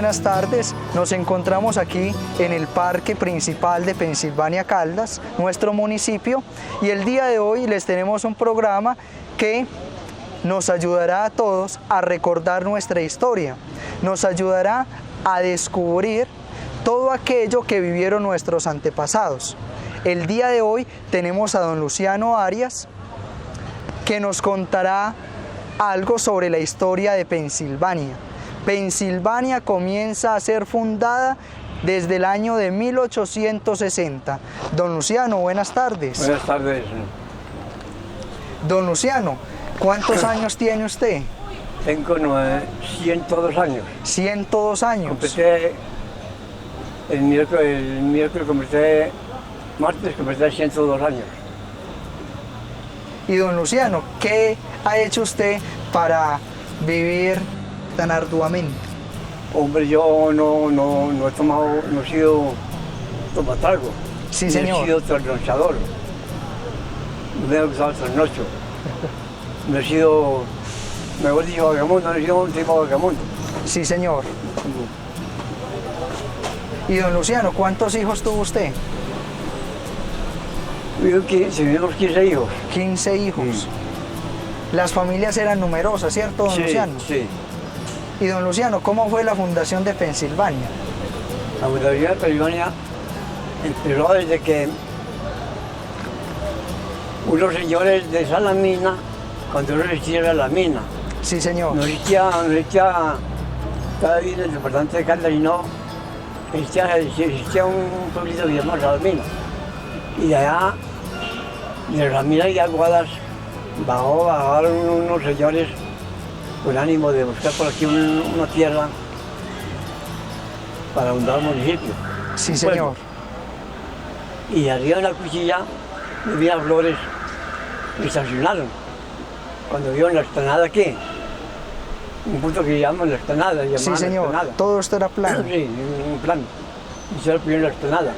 buenas tardes. Nos encontramos aquí en el Parque Principal de Pensilvania Caldas, nuestro municipio, y el día de hoy les tenemos un programa que nos ayudará a todos a recordar nuestra historia, nos ayudará a descubrir todo aquello que vivieron nuestros antepasados. El día de hoy tenemos a don Luciano Arias, que nos contará algo sobre la historia de Pensilvania. Pensilvania comienza a ser fundada desde el año de 1860. Don Luciano, buenas tardes. Buenas tardes. Don Luciano, ¿cuántos años tiene usted? Tengo 102 años. 102 años. Completé el miércoles completé, martes completé 102 años. Y don Luciano, ¿qué ha hecho usted para vivir tan arduamente? Hombre, yo no he tomado, no he sido tomatrago. Sí, señor. No he sido trasnochador. No me ha gustado el trasnocho. No he sido, mejor dicho, vagamundo, no he sido un tipo vagamundo. Sí, señor. Y don Luciano, ¿cuántos hijos tuvo usted? Tuvimos 15 hijos. 15 hijos. Las familias eran numerosas, ¿cierto, don Luciano? Sí. Y don Luciano, ¿cómo fue la fundación de Pensilvania? La fundación de Pensilvania empezó desde que unos señores de Salamina, cuando no existía la mina, Sí, señor. no existía todavía en el departamento de Caldas, sino existía un pueblito que se llama Salamina. Y de allá, de las minas y aguadas, bajaron unos señores con ánimo de buscar por aquí una tierra para fundar el municipio. Sí, señor. Y arriba en la cuchilla, de Miraflores, me estacionaron. Cuando vieron la explanada aquí, un punto que llaman la explanada. Sí, señor. Explanada. Todo esto era plano. Sí, un plan. Hicieron primero la explanada.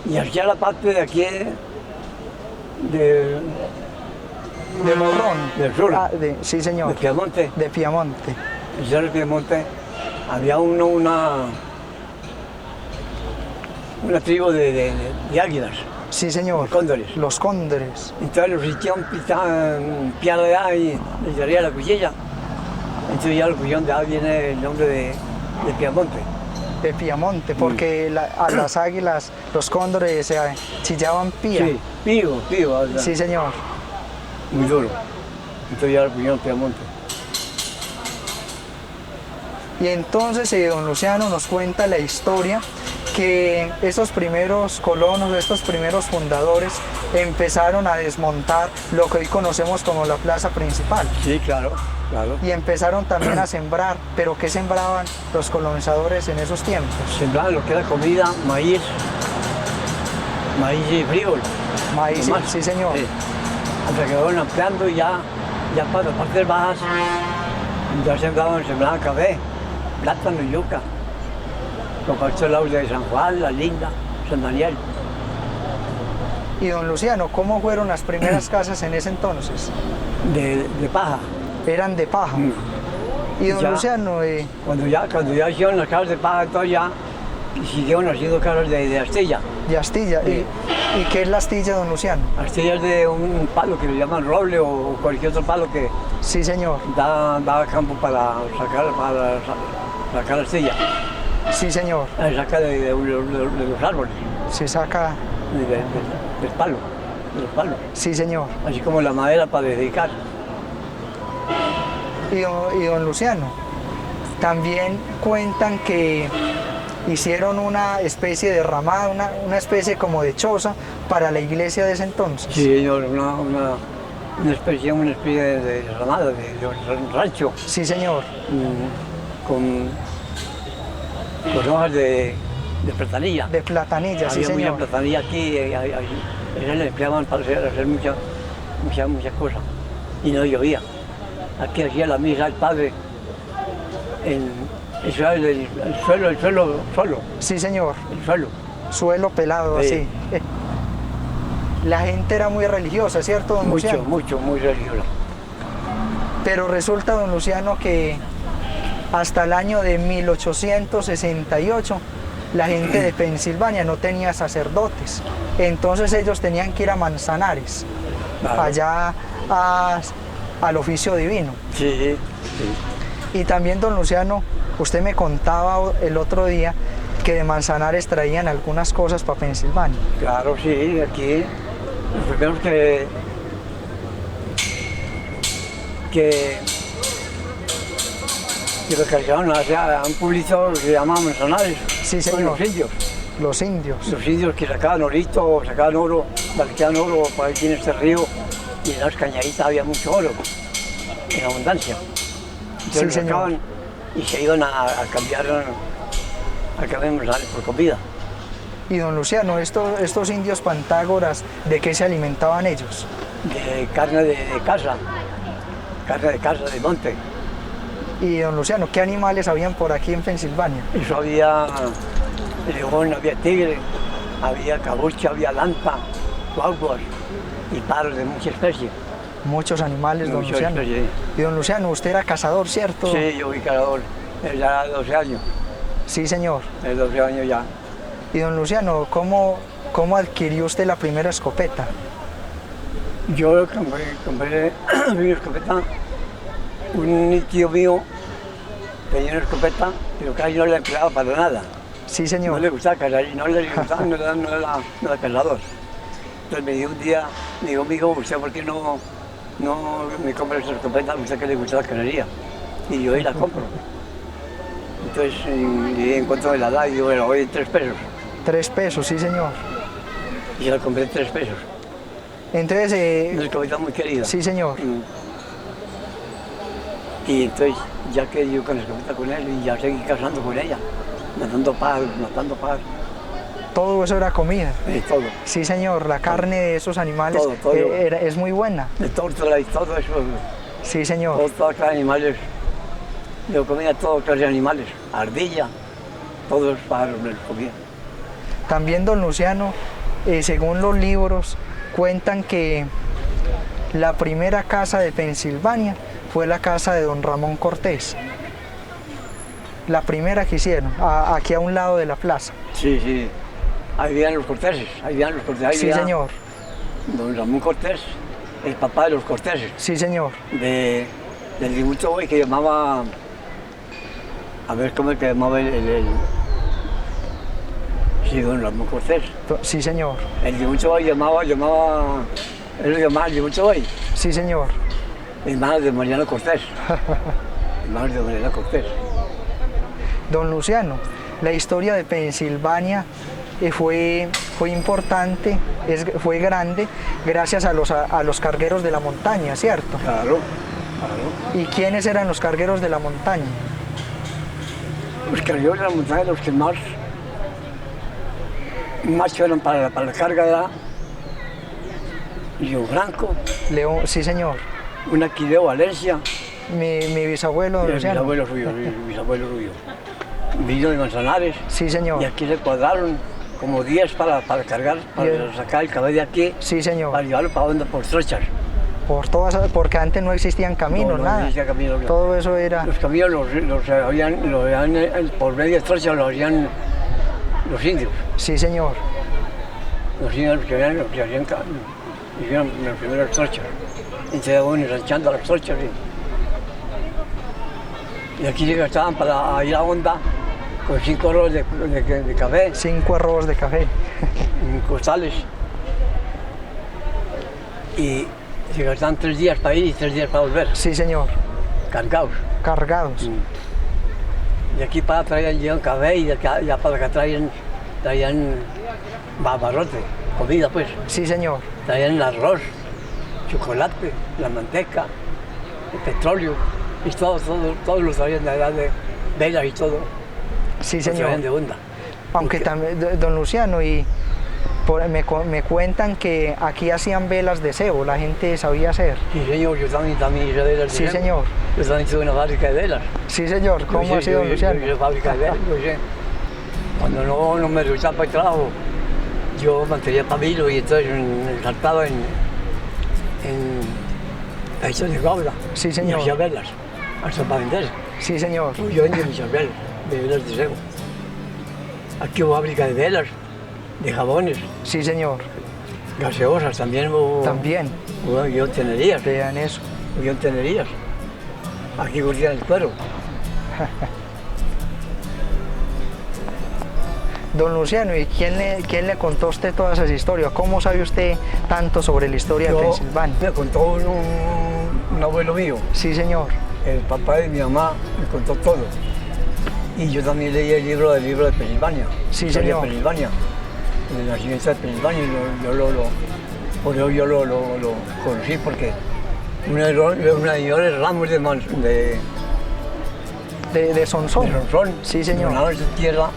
Y hacia la parte de aquí, De Morrón. del sur, Sí, señor. de Piamonte, De Piamonte. el Piamonte, había una tribu de águilas, Sí, señor. cóndores. Los cóndores. Entonces los hicieron piar allá y les daría la cuchilla. Entonces ya la cuchilla de ahí viene el nombre de Piamonte. De Piamonte, porque a las águilas, los cóndores se chillaban pía. Sí, pío, o sea, Sí, señor. muy duro. Entonces ya la pusieron Piamonte. Y entonces don Luciano nos cuenta la historia que estos primeros colonos, estos primeros fundadores empezaron a desmontar lo que hoy conocemos como la plaza principal. Sí, claro. Y empezaron también a sembrar, pero ¿qué sembraban los colonizadores en esos tiempos? Sembraban lo que era comida, maíz y frijol. Maíz, Nomás. sí, señor. Sí. Hasta que fueron ampliando y ya para las partes bajas ya sembraban café, plátano y yuca. Con estos lados de San Juan, La Linda, San Daniel. Y don Luciano, ¿cómo fueron las primeras casas en ese entonces? De paja. Eran de paja. Y don Ya. Luciano, Cuando ya hicieron las casas de paja, entonces ya siguieron haciendo casas de astilla. de astilla. Sí. ¿Y qué es la astilla, don Luciano? Astilla es de un palo que le llaman roble o cualquier otro palo que Sí, señor. da campo para sacar astilla. Sí, señor. Se saca de los árboles, Se saca. del palo, de los palos. Sí, señor. Así como la madera para dedicar. Y don Luciano, también cuentan que hicieron una especie de ramada, una especie como de choza para la iglesia de ese entonces. Sí, señor, una especie de ramada, de rancho, Sí, señor. con hojas de platanilla. De platanilla, sí, Había mucha señor. platanilla aquí, ellos le empleaban para hacer muchas cosas. Y no llovía. Aquí hacía la misa el padre, el suelo solo, Sí, señor. el suelo. Suelo pelado, Sí. así. La gente era muy religiosa, ¿cierto, don Luciano? Muy religioso. Pero resulta, don Luciano, que hasta el año de 1868, la gente de Pensilvania no tenía sacerdotes. Entonces ellos tenían que ir a Manzanares, Claro. allá al oficio divino. Sí, sí. Y también, don Luciano, usted me contaba el otro día que de Manzanares traían algunas cosas para Pensilvania. Claro, sí, aquí los primeros que localizaron a un pueblito que se llama Manzanares. Sí, Son señor. los indios. Los indios. Los indios que sacaban orito, sacaban oro, barqueaban oro por aquí en este río, y en las cañaditas había mucho oro, en abundancia. Entonces Sí, lo señor. sacaban y se iban a cambiar Manzanares por comida. Y don Luciano, estos indios pantágoras, ¿de qué se alimentaban ellos? De carne de casa, de monte. Y don Luciano, ¿qué animales habían por aquí en Pensilvania? Eso había león, había tigre, había cabucha, había lanta, guaguas y paros de muchas especies. Muchos animales, don Muchas Luciano. especies. Y don Luciano, usted era cazador, ¿cierto? Sí, yo fui cazador, ya 12 años, Sí, señor. 12 años ya. Y don Luciano, ¿cómo adquirió usted la primera escopeta? Yo compré mi escopeta, un tío mío tenía una escopeta, pero casi no la empleaba para nada. Sí, No señor. le gustaba cazar, no le gustaba, no era cazador. Entonces me dijo un día, me dijo, mijo, ¿usted por qué no me compra esa escopeta? ¿A usted que le gusta la cacería? Y yo ahí la compro. Entonces, y en cuanto me la da, yo me la doy en 3 pesos. 3 pesos, sí, señor. Y la compré en 3 pesos. Entonces, Una escopeta muy querida. sí, señor. Y entonces, ya que yo con la escopeta con él, y ya seguí cazando con ella, matando pájaros, Todo eso era comida. todo. Sí, señor. La carne de esos animales Todo. es muy buena. De tórtola y todo eso, Sí, señor. toda clase de animales. Yo comía todo clase de animales, ardilla, todos los pájaros me los comía. También, don Luciano, según los libros, cuentan que la primera casa de Pensilvania fue la casa de don Ramón Cortés. La primera que hicieron, aquí a un lado de la plaza. Sí, sí. Ahí vivían los Corteses, ahí Sí, vivía señor. don Ramón Cortés, el papá de los Corteses, Sí, señor. del difunto güey que llamaba, a ver cómo es que llamaba sí, don Ramón Cortés. Sí, señor. El difunto güey él lo llamaba el difunto güey, Sí, señor. hermano de Mariano Cortés, hermano de Mariano Cortés. Don Luciano, la historia de Pensilvania fue importante, fue grande, gracias a los cargueros de la montaña, ¿cierto? Claro. ¿Y quiénes eran los cargueros de la montaña? Los cargueros de la montaña, los que más eran para la carga era León Franco, León, sí, señor. un Aquileo Valencia, Mi bisabuelo, don mi Luciano. bisabuelo suyo. Vino de Manzanares Sí, señor. y aquí le cuadraron como 10 para cargar, para sacar el cabello de aquí, Sí, señor. para llevarlo para donde, por Trochas. Porque antes no existían caminos, No nada. existía camino. Todo eso era. Los caminos los habían por medio de Trochas, los hacían los indios. Sí, señor. Los indios hicieron los primeros Trochas. Entonces iban ensanchando las Trochas. Y aquí se gastaban para ir a Honda con 5 arroz de café 5 arrobos de café. en costales. Y se gastaban 3 días para ir y 3 días para volver, Sí, señor. cargados. Cargados. De aquí para traían café y de acá, ya para acá traían barrote, comida pues. Sí, señor. Traían el arroz, chocolate, la manteca, el petróleo, y todos los traían de allá de velas y todo. Sí, Los traían señor. de Honda. Aunque también, don Luciano, me cuentan que aquí hacían velas de cebo, la gente sabía hacer. Sí, señor, yo también hice velas. Sí, señor. Yo también tuve una fábrica de velas. Sí, señor. ¿Cómo ha sido, don Luciano? Yo hice fábrica de velas, yo hice. Cuando no me resultaba para el trabajo, yo mantenía pabilo y entonces saltaba en pecho de gobla. Sí, señor. Y hacía velas. hasta para vender. Sí, señor. Yo vendí muchas velas, de velas de cebo. Aquí hubo fábrica de velas, de jabones, Sí, señor. gaseosas también hubo. También. Hubo guillotinerías, Vean eso. guillotinerías. Aquí curtían el cuero. Don Luciano, ¿y quién le contó a usted todas esas historias? ¿Cómo sabe usted tanto sobre la historia de Pensilvania? Me contó un abuelo mío, Sí, señor. el papá de mi mamá, me contó todo. Y yo también leí el libro de Pensilvania. Sí, Historia señor. de Pensilvania, el nacimiento de Pensilvania. Por eso yo lo conocí, porque uno de los ramos De Sonsón. de Sonsón Sí, señor. donaron su tierra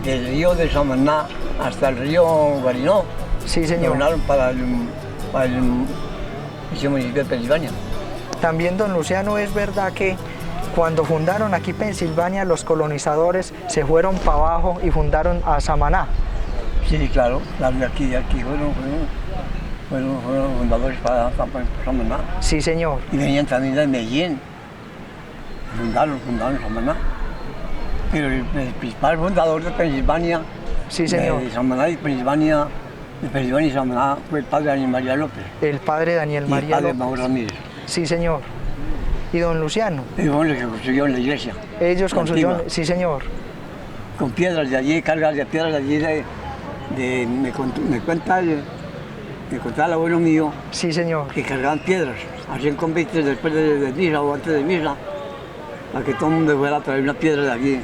del río de Samaná hasta el río Guarinó. Sí, señor. Donaron para el municipio de Pensilvania. También, don Luciano, es verdad que cuando fundaron aquí Pensilvania, los colonizadores se fueron para abajo y fundaron a Samaná. Sí, claro, aquí fueron fundadores para Samaná. Sí, señor. Y venían también de Medellín. Fundaron Samaná. Pero el principal fundador de Pensilvania, Sí, señor. de Samaná y Pensilvania, y Samaná, fue el padre Daniel María López. El padre Daniel Y el María padre López. Mauro Ramírez. Sí, señor. Y don Luciano, Y fueron los que construyeron la iglesia. ellos construyeron, Antigua. sí, señor. Con piedras de allí, cargas de piedras de allí. Me contaba el abuelo mío Sí, señor. que cargaban piedras, hacían convites después de misa o antes de misa, para que todo el mundo fuera a traer una piedra de aquí,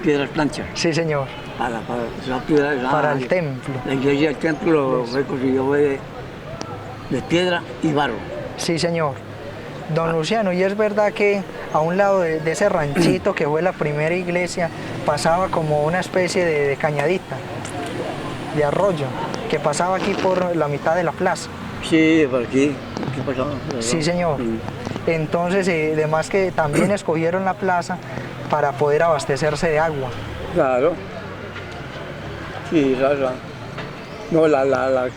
piedras planchas, Sí, señor. para esa piedra. Para el templo. La iglesia del templo fue construido de piedra y barro. Sí, señor. Don Luciano, y es verdad que a un lado de ese ranchito que fue la primera iglesia, pasaba como una especie de cañadita, de arroyo, que pasaba aquí por la mitad de la plaza. Sí, por aquí. ¿Qué pasó? Sí, señor. Entonces, además que también escogieron la plaza para poder abastecerse de agua. Claro. Sí, no, la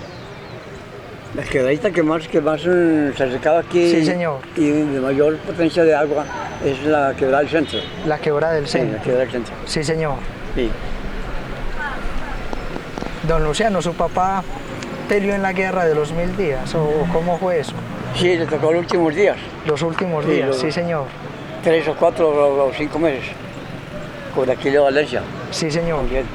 quebradita que más se secaba aquí Sí, señor. y de mayor potencia de agua es la quebrada del centro. La quebrada del Sí, la centro. quebrada del centro. Sí, señor. Sí. Don Luciano, ¿su papá peleó en la guerra de los 1000 días? ¿O cómo fue eso? Sí, le tocó los últimos días, Los últimos Sí, días, sí, señor. 3 o 4 o 5 meses, por aquí de Valencia. Sí, señor. También.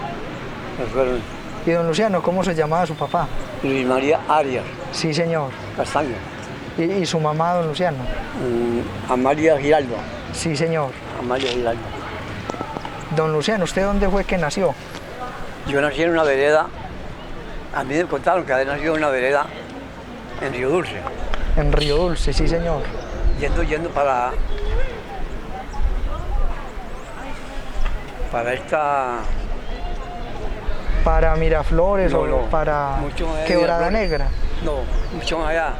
Nos fueron Y don Luciano, ¿cómo se llamaba su papá? Luis María Arias Sí, señor. Castaño, ¿Y su mamá, don Luciano? Amalia Giraldo. Sí, señor. Amalia Giraldo. Don Luciano, ¿usted dónde fue que nació? Yo nací en una vereda, a mí me contaron que había nacido en una vereda en Río Dulce, En Río Dulce, sí, señor. yendo para esta, ¿Para Miraflores No, o no, para mucho más de Quebrada Miraflores. Negra? no, mucho más allá,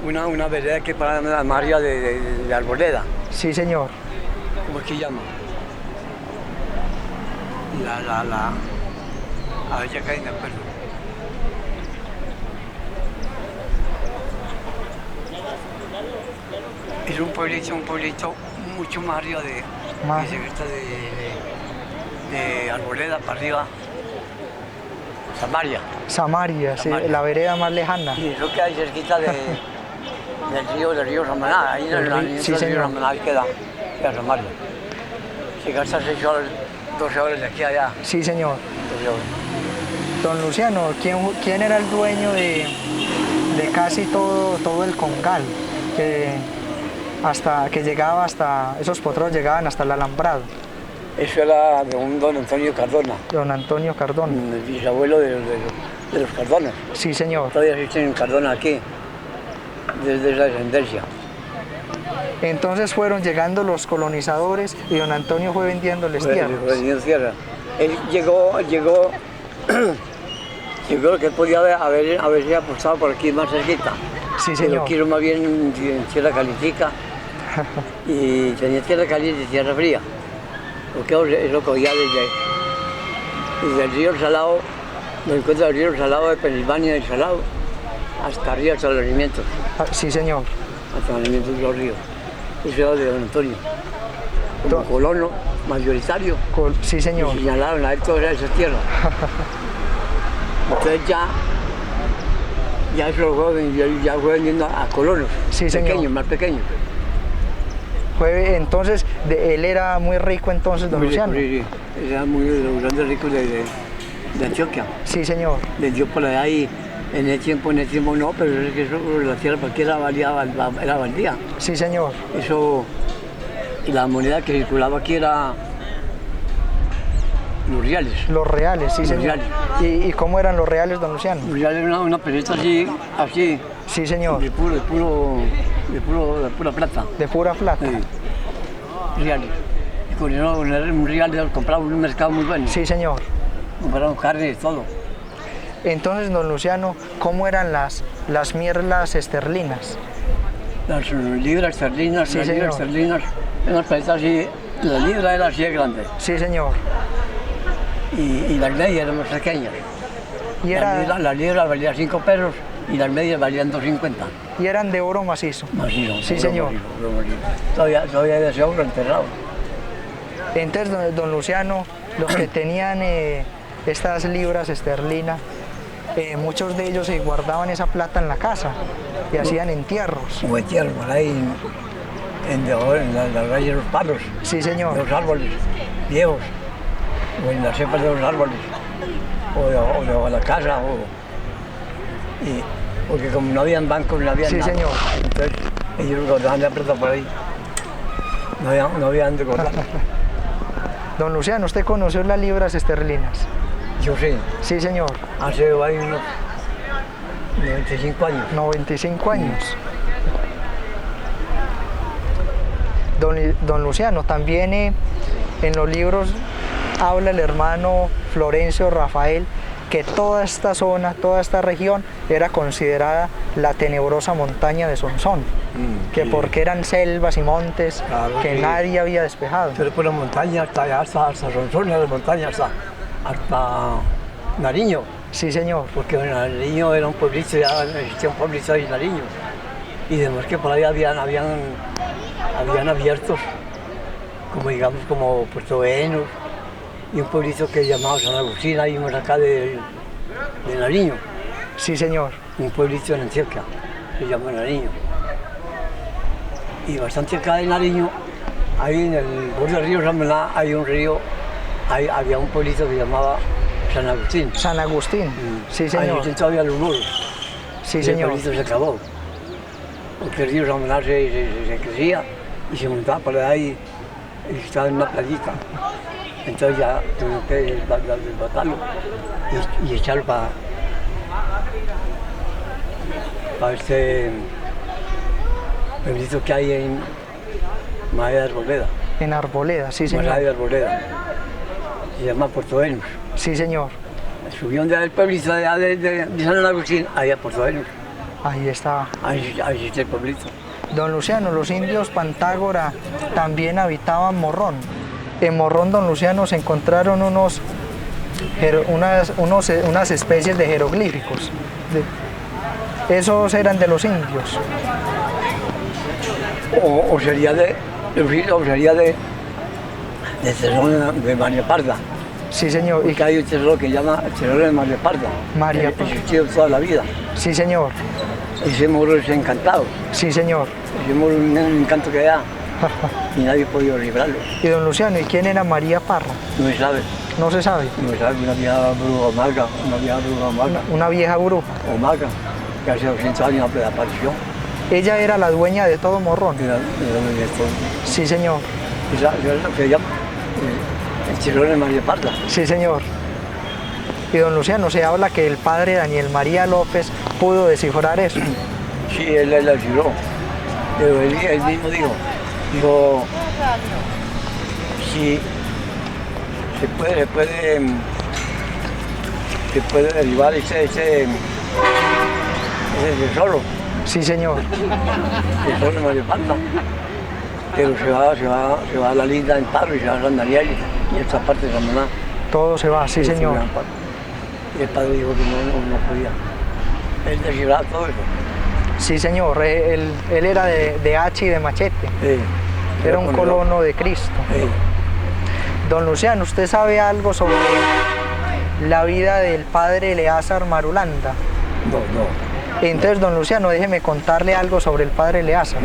una vereda que para la María de Arboleda, Sí, señor. ¿cómo es que llama? A ver, ya caí, me acuerdo. Es un pueblito mucho más arriba Más. de Arboleda para arriba, Samaria. Samaria, sí, Samaria. la vereda más lejana. Y eso que hay cerquita del río Samaná, ahí en el Sí, río señor. Samaná queda Samaria. Se gasta 6 horas, 12 horas de aquí a allá. Sí, señor. 12 horas. Don Luciano, ¿quién era el dueño de casi todo el Congal? Que llegaba hasta, esos potros llegaban hasta el alambrado. Eso era de un don Antonio Cardona, Don Antonio Cardona. el bisabuelo de los Cardonas. Sí, señor. Todavía existen Cardona aquí, desde esa descendencia. Entonces fueron llegando los colonizadores y don Antonio fue vendiéndoles Pues, tierras. tierra. Él llegó que podía haberse apostado por aquí más cerquita. Sí, Pero señor. quiso más bien en tierra calientica y tenía tierra caliente y tierra fría. Porque eso cogía desde el río Salado, lo encuentra el río Salado de Pensilvania y Salado, hasta arriba, hasta los nacimientos, Ah, sí, señor. hasta los nacimientos de los ríos. Eso era de don Antonio. Como colono mayoritario. Sí, señor. Y señalaron a él todas esas tierras. Entonces ya eso ya fue vendiendo a colonos. Sí, señor. Pequeños, más pequeños. Entonces, él era muy rico entonces, don Luciano. Sí, era muy de los grandes ricos de Antioquia. Sí, señor. Vendió por allá y en el tiempo no, pero es que eso, la tierra cualquiera era baldía. Sí, señor. Eso, y la moneda que circulaba aquí era los reales. Los reales, sí, Los señor. reales. ¿Y cómo eran los reales, don Luciano? Los reales era una peseta así, Sí, señor. de pura plata. De pura plata. Sí. Reales. Y con eso, un real compraba en un mercado muy bueno. Sí, señor. Compraron carne y todo. Entonces, don Luciano, ¿cómo eran las mierlas esterlinas? Las libras esterlinas, Sí, las señor. libras esterlinas, unas pesetas así, la libra era así de grande. Sí, señor. Y las medias eran más pequeñas. Y, Las libras valían 5 pesos y las medias valían 2.50. y eran de oro macizo. Macizo, Sí, oro señor. macizo, oro macizo. Todavía hay ese oro enterrado. Entonces, don Luciano, los que tenían estas libras esterlinas, muchos de ellos se guardaban esa plata en la casa y hacían entierros. O entierros por ahí en las raíces de los palos, Sí, señor. de los árboles viejos, o en las cepas de los árboles, o de la casa, porque como no habían bancos, no había Sí, nada. señor. Entonces ellos lo guardaban de plata por ahí. No había donde guardar. Don Luciano, ¿usted conoció las libras esterlinas? Yo sí, Sí, señor. hace ahí unos 95 años. 95 años. Don Luciano, también en los libros habla el hermano Florencio Rafael que toda esta zona, toda esta región era considerada la tenebrosa montaña de Sonsón, que sí. porque eran selvas y montes Claro, que sí. nadie había despejado. Pero por la montaña hasta allá, hasta Sonsón, de la montaña hasta Nariño, Sí, señor. porque Nariño era un pueblito, ya existía un pueblito ahí, Nariño. Y además que por ahí habían abiertos, como digamos, como Puerto Venus, y un pueblito que llamaba San Agustín, ahí más acá de Nariño, Sí, señor. un pueblito en Antioquia, se llama Nariño. Y bastante acá de Nariño, ahí en el borde del río San Bernardo, hay un río, había un pueblito que se llamaba San Agustín. San Agustín. Sí, señor. Ahí están todavía los muros. Sí, Y señor. el pueblito se acabó. Porque el río San Bernardo se crecía y se montaba por ahí y estaba en una playita. Entonces ya tuvieron que desbatarlo y echarlo para este pueblito que hay en María de Arboleda. En Arboleda, sí, María de señor. Arboleda. Se llama Puerto Venus. Sí, señor. Subió del pueblito de San Agustín, ahí a Puerto Venus. Ahí está. Ahí está el pueblito. Don Luciano, los indios Pantágora también habitaban Morrón. En Morrón, don Luciano, se encontraron unas especies de jeroglíficos. Esos eran de los indios. O sería de tesoro de María Parda. Sí, señor. Porque hay un tesoro que llama el tesoro de María Parda. María que Parda. existió toda la vida. Sí, señor. Ese moro es encantado. Sí, señor. Ese moro es un encanto que da y nadie ha podido librarlo. Y don Luciano, ¿y quién era María Parra? No se sabe. No se sabe. No se sabe, una vieja bruja maga, Una vieja bruja. o maga, que hace 200 años apareció. Ella era la dueña de todo Morrón. Era de esto. Sí, señor. Esa es lo que llama el tesoro de María Parda. Sí, señor. Y don Luciano, se habla que el padre Daniel María López pudo descifrar eso. Sí, él la ayudó. Pero él mismo dijo, si se puede derivar ese tesoro, Sí, señor. el tesoro de María Parda. Pero se va a la linda en Parro y se va a San Daniel y esta parte de San Maná. Todo se va, sí, señor. Y el padre dijo que no podía. Él descifraba todo eso. Sí, señor, él era de hacha y de machete, era un colono de Cristo. Don Luciano, ¿usted sabe algo sobre la vida del padre Eleazar Marulanda? No. Entonces, don Luciano, déjeme contarle algo sobre el padre Eleazar.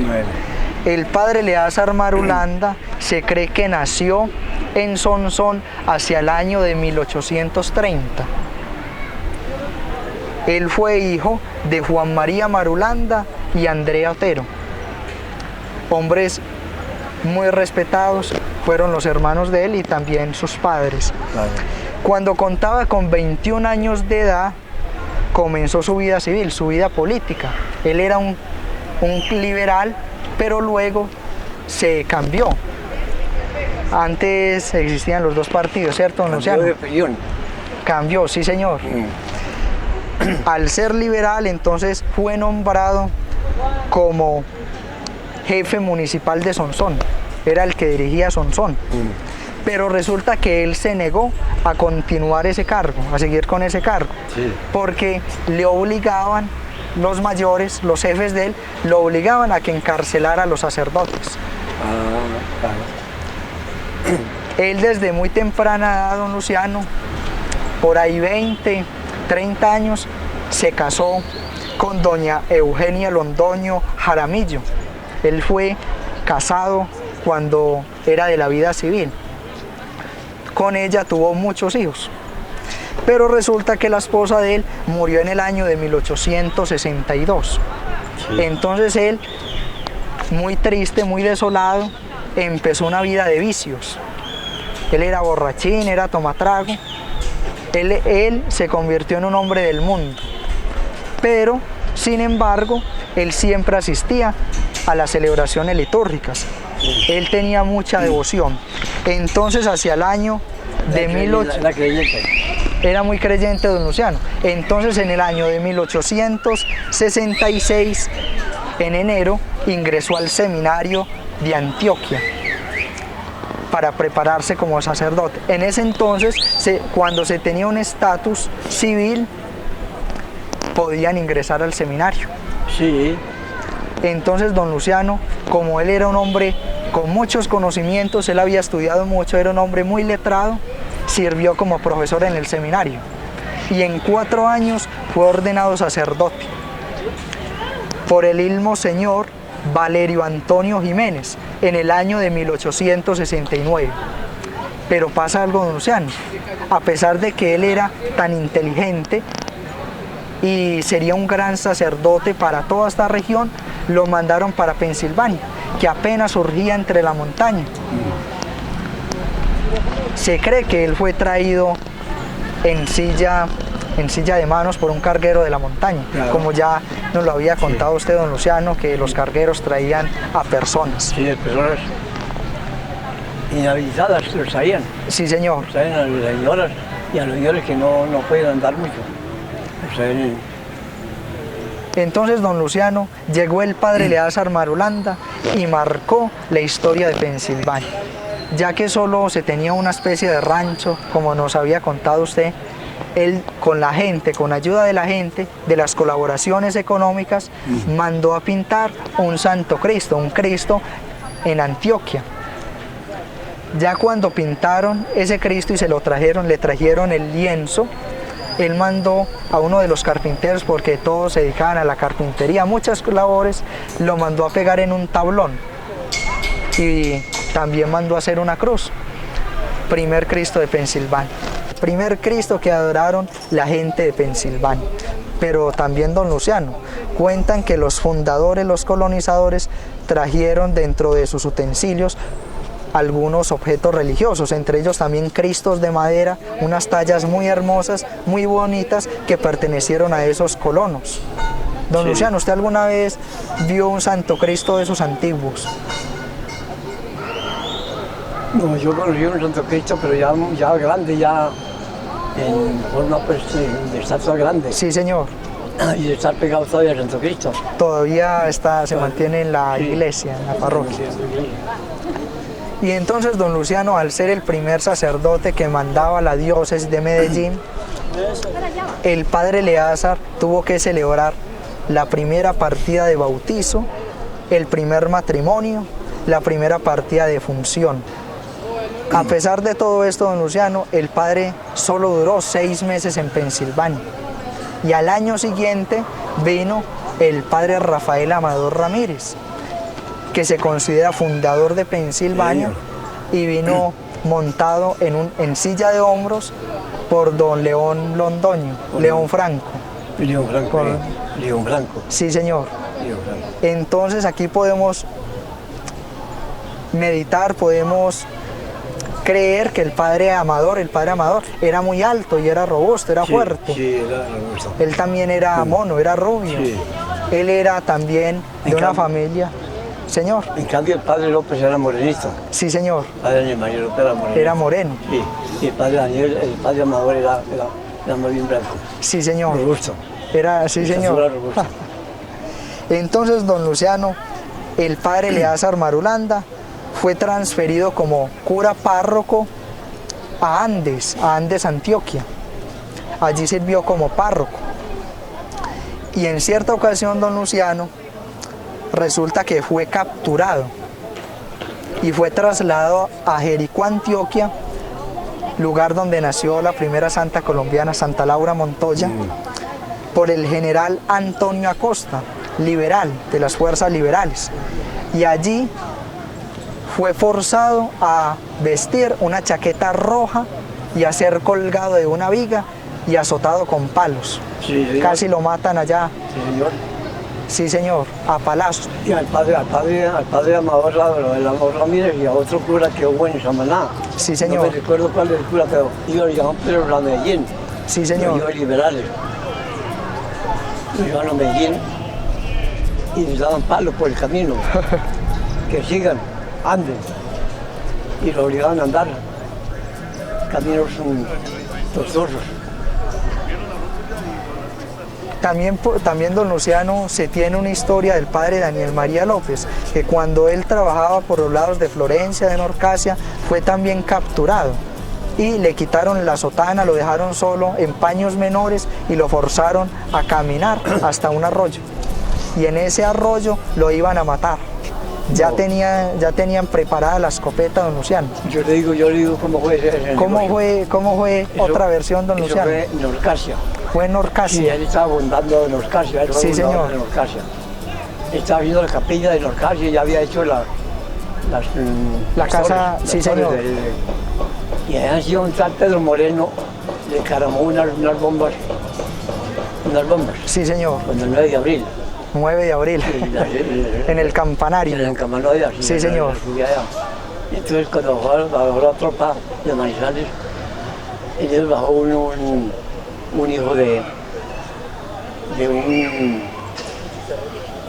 El padre Eleazar Marulanda se cree que nació en Sonsón hacia el año de 1830. Él fue hijo de Juan María Marulanda y Andrea Otero. Hombres muy respetados, fueron los hermanos de él y también sus padres. Claro. Cuando contaba con 21 años de edad, comenzó su vida civil, su vida política. Él era un liberal, pero luego se cambió. Antes existían los dos partidos, ¿cierto, don Luciano? Cambió de opinión. Cambió, sí, señor. Al ser liberal, entonces fue nombrado como jefe municipal de Sonsón. Era el que dirigía Sonsón. Pero resulta que él se negó a continuar ese cargo, a seguir con ese cargo, porque le obligaban, los mayores, los jefes de él, lo obligaban a que encarcelara a los sacerdotes. Él desde muy temprana edad, don Luciano, por ahí 20, 30 años, se casó con doña Eugenia Londoño Jaramillo. Él fue casado cuando era de la vida civil. Con ella tuvo muchos hijos, pero resulta que la esposa de él murió en el año de 1862. Entonces él, muy triste, muy desolado, empezó una vida de vicios. Él era borrachín, era tomatrago. Él se convirtió en un hombre del mundo, pero sin embargo él siempre asistía a las celebraciones litúrgicas. Él tenía mucha devoción. Entonces hacia el año de 1800... Era muy creyente, don Luciano. Entonces en el año de 1866, en enero, ingresó al seminario de Antioquia para prepararse como sacerdote. En ese entonces, cuando se tenía un estatus civil, podían ingresar al seminario. Sí. Entonces don Luciano, como él era un hombre con muchos conocimientos, él había estudiado mucho, era un hombre muy letrado, sirvió como profesor en el seminario y en 4 años fue ordenado sacerdote por el ilmo señor Valerio Antonio Jiménez en el año de 1869. Pero pasa algo, don Luciano, a pesar de que él era tan inteligente y sería un gran sacerdote para toda esta región, lo mandaron para Pensilvania, que apenas surgía entre la montaña. Se cree que él fue traído en silla de manos por un carguero de la montaña, como ya nos lo había contado usted, don Luciano, que los cargueros traían a personas. Sí, personas inhabilitadas los traían. Sí, señor. Los traían a las señoras y a los señores que no pueden andar mucho. Los traían. Entonces, don Luciano, llegó el padre Eleazar Marulanda y marcó la historia de Pensilvania, ya que solo se tenía una especie de rancho, como nos había contado usted. Él, con la gente, con ayuda de la gente, de las colaboraciones económicas, mandó a pintar un Santo Cristo, un Cristo en Antioquia. Ya cuando pintaron ese Cristo y se lo trajeron, le trajeron el lienzo, él mandó a uno de los carpinteros, porque todos se dedicaban a la carpintería, muchas labores, lo mandó a pegar en un tablón y también mandó a hacer una cruz. Primer Cristo de Pensilvania, primer Cristo que adoraron la gente de Pensilvania. Pero también, don Luciano, cuentan que los fundadores, los colonizadores, trajeron dentro de sus utensilios algunos objetos religiosos, entre ellos también cristos de madera, unas tallas muy hermosas, muy bonitas, que pertenecieron a esos colonos. Don Luciano, ¿usted alguna vez vio un Santo Cristo de esos antiguos? No, yo conocí un Santo Cristo, pero ya grande, ya en forma pues, de estatua grande. Sí, señor. Y de estar pegado todavía al Santo Cristo. Todavía se mantiene en la iglesia, en la parroquia. Y entonces don Luciano, al ser el primer sacerdote que mandaba la diócesis de Medellín, el padre Eleazar tuvo que celebrar la primera partida de bautizo, el primer matrimonio, la primera partida de función. A pesar de todo esto, don Luciano, el padre solo duró 6 meses en Pensilvania. Y al año siguiente vino el padre Rafael Amador Ramírez, que se considera fundador de Pensilvania, y vino montado en silla de hombros por don León Londoño, León Franco. León Franco, León Franco. Sí, señor. León Franco. Entonces aquí podemos meditar, podemos creer que el padre Amador era muy alto y era robusto, era fuerte. Sí, era robusto. Él también era mono, era rubio. Sí. Él era también de una familia. Señor. En cambio el padre López era morenista. Sí, señor. El padre Daniel María López era moreno. Era moreno. Sí. Y el padre Daniel, el padre Amador era muy bien blanco. Sí, señor. Robusto. Era, sí, señor. Era robusto. Entonces, don Luciano, el padre Eleazar Marulanda fue transferido como cura párroco a Andes, Antioquia. Allí sirvió como párroco. Y en cierta ocasión, don Luciano, resulta que fue capturado y fue trasladado a Jericó, Antioquia, lugar donde nació la primera santa colombiana, Santa Laura Montoya, por el general Antonio Acosta, liberal, de las fuerzas liberales. Y allí fue forzado a vestir una chaqueta roja y a ser colgado de una viga y azotado con palos. Sí, Casi lo matan allá. Sí, señor. Sí, señor, a palazos. Y al padre Amador Ramírez y a otro cura que hubo en Samaná. Sí, señor. No me recuerdo cuál es el cura, pero ellos llamaban Pedro la Medellín. Sí, señor. Los liberales. Los iban a Medellín y les daban palos por el camino. Que sigan, anden. Y lo obligaban a andar. Caminos tortuosos. También don Luciano se tiene una historia del padre Daniel María López, que cuando él trabajaba por los lados de Florencia, de Norcasia, fue también capturado y le quitaron la sotana, lo dejaron solo en paños menores y lo forzaron a caminar hasta un arroyo. Y en ese arroyo lo iban a matar. Ya tenían preparada la escopeta, don Luciano. Yo le digo cómo fue ese ¿Cómo fue eso, otra versión, don Luciano? Fue en Norcasia. Fue en Norcasia. Sí, él estaba abundando en Norcasia. Sí, señor. En Norcasia. Estaba viendo la capilla de Norcasia y ya había hecho la casa, sí, señor. Y allá en un San Pedro Moreno le caramó unas bombas. Sí, señor. Cuando el 9 de abril. 9 de abril. En el campanario. En el campanario. Sí, señor. Entonces cuando bajó la tropa de Manizales, ellos bajó un hijo de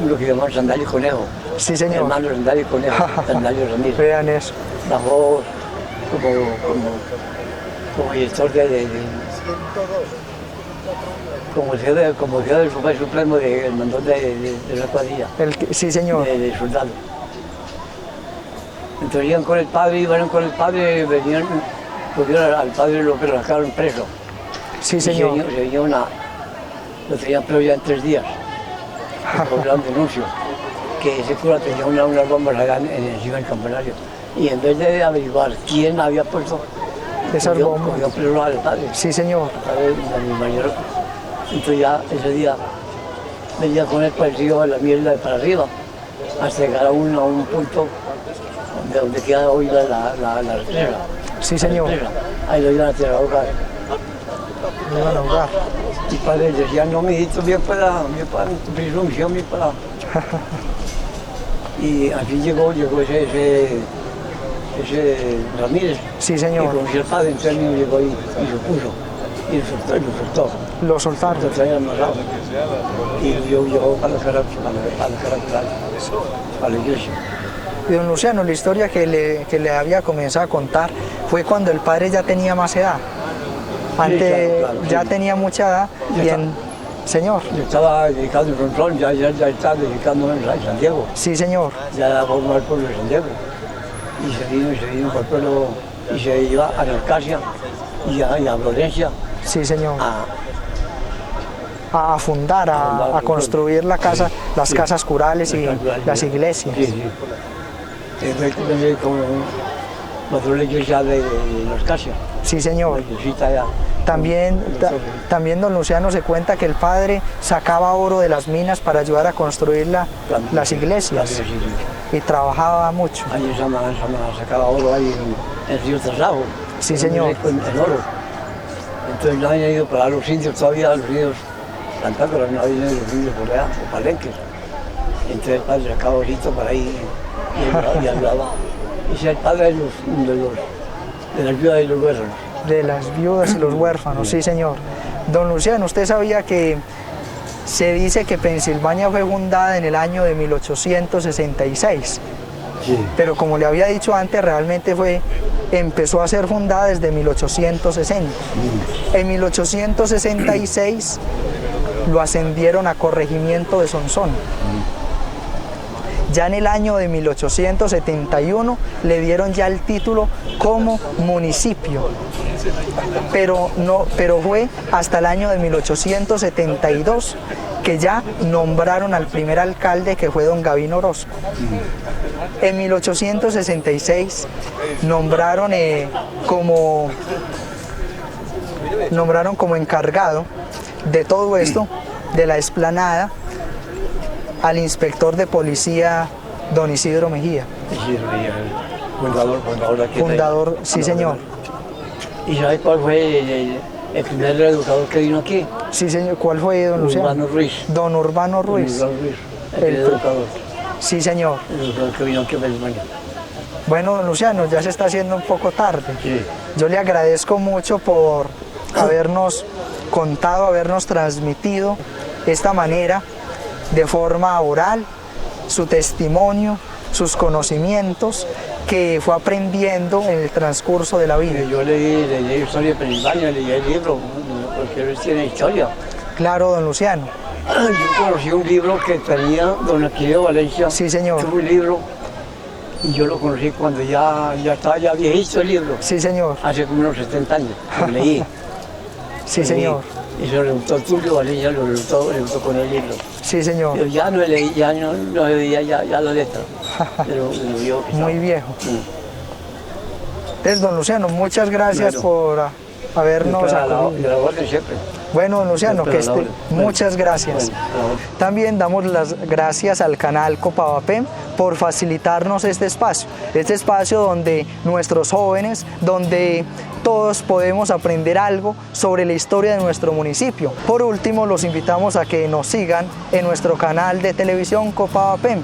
uno que llamaban Sandalia y Conejo. Sí, señor. Hermano Sandalia y Conejo, Sandalia Ramírez. Vean eso. Bajó como director como jefe del Supremo del mandón de la cuadrilla. Sí, señor. De soldado. Entonces iban con el padre, venían, pusieron al padre lo sacaron preso. Sí, señor. Se venía lo tenían preso ya en 3 días. Por un denuncio, que ese cura tenía unas bombas allá encima del campanario. Y en vez de averiguar quién había puesto esas bombas, cogió preso al padre. Sí, señor. Entonces ya ese día venía con él parecido a la mierda de para arriba, hasta llegar a un punto donde queda hoy la represa. Sí, señor. Ahí lo iban a tirar a ahogar. Lo iban a ahogar. Y padre decía, no, mijito, bien para tu presunción, bien para. Y al fin llegó ese Ramírez. Sí, señor. Y conoció al padre, entonces el niño llegó ahí y lo puso. Y lo soltó. Lo soltaron. Lo traían amarrado. Y yo llegó para la iglesia. Y don Luciano, la historia que le había comenzado a contar fue cuando el padre ya tenía más edad. Antes claro, ya tenía mucha edad. Señor. Yo estaba dedicado en Ronzón, ya estaba dedicando en Santiago. Sí, señor. Ya formó el pueblo de Santiago. Y se vino por el pueblo y se iba a Norcasia y a Florencia. Sí, señor. a fundar, a construir la casa, las casas curales y las iglesias. Sí, sí. Fue como pasó la iglesia de los Casios. Sí, señor. También don Luciano se cuenta que el padre sacaba oro de las minas para ayudar a construir las iglesias. Sí, sí. Y trabajaba mucho. Ahí sacaba oro ahí en el río Traslavo. Sí, señor. En oro. Entonces no habían ido para los indios todavía, los indios cantando, no habían ido los indios por allá, por Palenque. Entonces el padre sacaba orito para ahí y hablaba. Y era el padre de las viudas y los huérfanos. De las viudas y los huérfanos, sí, señor. Don Luciano, ¿usted sabía que se dice que Pensilvania fue fundada en el año de 1866? Sí. Pero como le había dicho antes, realmente empezó a ser fundada desde 1860. En 1866 lo ascendieron a corregimiento de Sonsón. Ya en el año de 1871 le dieron ya el título como municipio, pero fue hasta el año de 1872 que ya nombraron al primer alcalde, que fue don Gavino Orozco. En 1866 nombraron como encargado de todo esto, de la explanada, al inspector de policía don Isidro Mejía. Isidro Mejía, fundador de aquí. Fundador, sí, señor. ¿Y sabes cuál fue el primer educador que vino aquí? Sí, señor. ¿Cuál fue, don Luciano? Urbano Ruiz. Don Urbano Ruiz. Don Urbano Ruiz, el primer educador. Sí, señor. El educador que vino aquí a Pensilvania. Bueno, don Luciano, ya se está haciendo un poco tarde. Sí. Yo le agradezco mucho por habernos contado, habernos transmitido esta manera de forma oral, su testimonio, sus conocimientos que fue aprendiendo en el transcurso de la vida. Yo leí historia de Pensilvania, leí el libro, porque él tiene historia. Claro, don Luciano. Yo conocí un libro que tenía don Aquileo Valencia. Sí, señor. Tuvo un libro y yo lo conocí cuando ya estaba ya viejito el libro. Sí, señor. Hace como unos 70 años, lo leí. Sí, señor. Y se lo gustó Tulio Valencia, le gustó con el libro. Sí, señor. Pero ya no leí, ya no veía ya la letra. Pero yo muy viejo. Sí. Entonces, don Luciano, muchas gracias por habernos acogido. Bueno, don Luciano, muchas gracias. Bueno, también damos las gracias al canal Copavapem por facilitarnos este espacio donde nuestros jóvenes, donde todos podemos aprender algo sobre la historia de nuestro municipio. Por último, los invitamos a que nos sigan en nuestro canal de televisión Copavapem,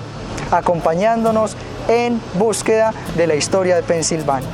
acompañándonos en búsqueda de la historia de Pensilvania.